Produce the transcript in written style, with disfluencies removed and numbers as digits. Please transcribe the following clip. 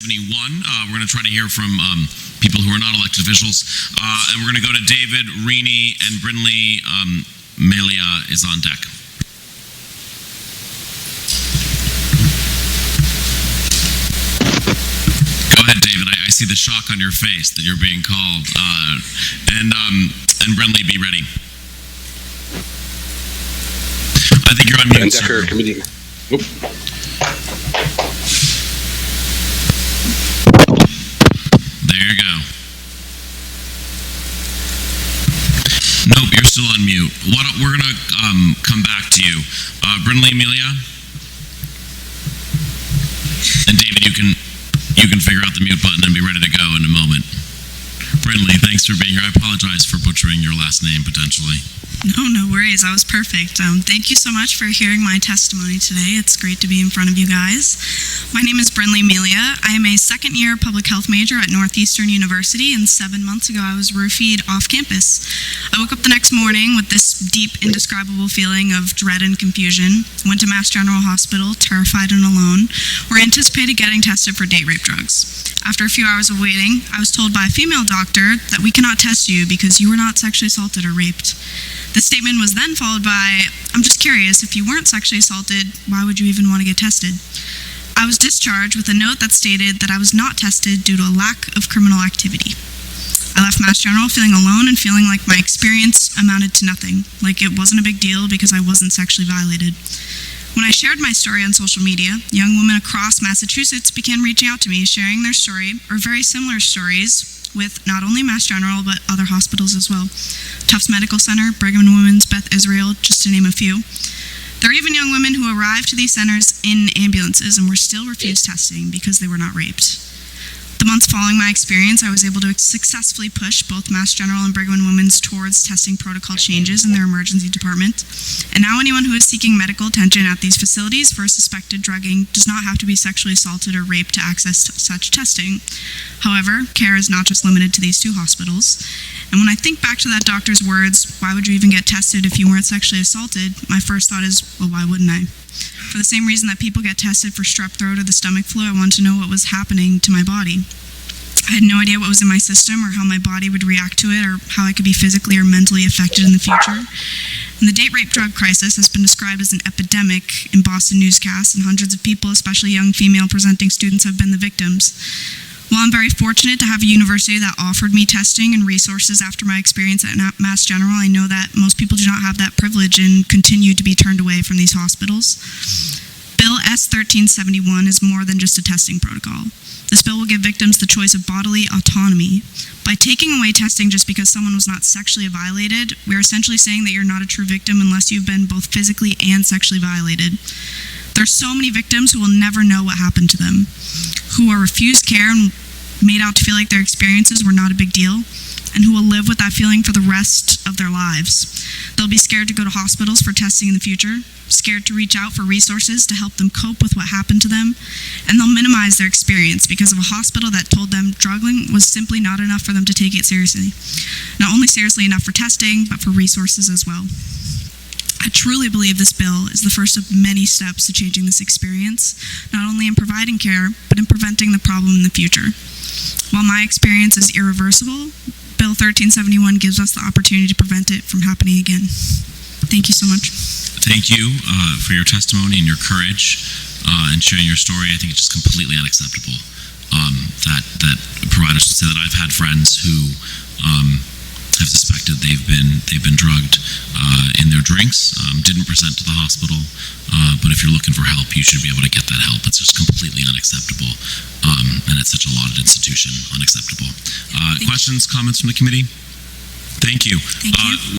We're going to try to hear from people who are not elected officials. And we're going to go to David, Briny, and Briny. Meelia is on deck. Go ahead, David. I see the shock on your face that you're being called. And Briny, be ready. I think you're on mute, sir. Committee. There you go. Nope, you're still on mute. We're going to come back to you. Briny, Meelia? And David, you can figure out the mute button and be ready to go in a moment. Briny, thanks for being here. I apologize for butchering your last name, potentially. No worries. That was perfect. Thank you so much for hearing my testimony today. It's great to be in front of you guys. My name is Briny Meelia. I am a second-year public health major at Northeastern University, and 7 months ago I was roofied off campus. I woke up the next morning with this deep, indescribable feeling of dread and confusion. Went to Mass General Hospital, terrified and alone, where I anticipated getting tested for date rape drugs. After a few hours of waiting, I was told by a female doctor that we cannot test you because you were not sexually assaulted or raped. The statement was then followed by, I'm just curious, if you weren't sexually assaulted, why would you even want to get tested? I was discharged with a note that stated that I was not tested due to a lack of criminal activity. I left Mass General feeling alone and feeling like my experience amounted to nothing, like it wasn't a big deal because I wasn't sexually violated. When I shared my story on social media, young women across Massachusetts began reaching out to me, sharing their story, or very similar stories, with not only Mass General, but other hospitals as well. Tufts Medical Center, Brigham and Women's, Beth Israel, just to name a few. There are even young women who arrived to these centers in ambulances and were still refused testing because they were not raped. The months following my experience, I was able to successfully push both Mass General and Brigham and Women's towards testing protocol changes in their emergency department. And now anyone who is seeking medical attention at these facilities for a suspected drugging does not have to be sexually assaulted or raped to access such testing. However, care is not just limited to these two hospitals. And when I think back to that doctor's words, why would you even get tested if you weren't sexually assaulted? My first thought is, well, why wouldn't I? For the same reason that people get tested for strep throat or the stomach flu, I wanted to know what was happening to my body. I had no idea what was in my system or how my body would react to it or how I could be physically or mentally affected in the future. And the date rape drug crisis has been described as an epidemic in Boston newscasts, and hundreds of people, especially young female presenting students, have been the victims. While I'm very fortunate to have a university that offered me testing and resources after my experience at Mass General, I know that most people do not have that privilege and continue to be turned away from these hospitals. Bill S.1371 is more than just a testing protocol. This bill will give victims the choice of bodily autonomy. By taking away testing just because someone was not sexually violated, we are essentially saying that you're not a true victim unless you've been both physically and sexually violated. There are so many victims who will never know what happened to them, who are refused care and made out to feel like their experiences were not a big deal, and who will live with that feeling for the rest of their lives. They'll be scared to go to hospitals for testing in the future, scared to reach out for resources to help them cope with what happened to them, and they'll minimize their experience because of a hospital that told them drugging was simply not enough for them to take it seriously. Not only seriously enough for testing, but for resources as well. I truly believe this bill is the first of many steps to changing this experience, not only in providing care, but in preventing the problem in the future. While my experience is irreversible, Bill 1371 gives us the opportunity to prevent it from happening again. Thank you so much. Thank you for your testimony and your courage and sharing your story. I think it's just completely unacceptable that providers should say that. I've had friends who have suspected they've been drugged in their drinks, didn't present to the hospital, but if you're looking for help, you should be able to get that help. It's just completely unacceptable, and it's such a lauded institution, unacceptable. Questions, comments from the committee? Thank you. Thank you.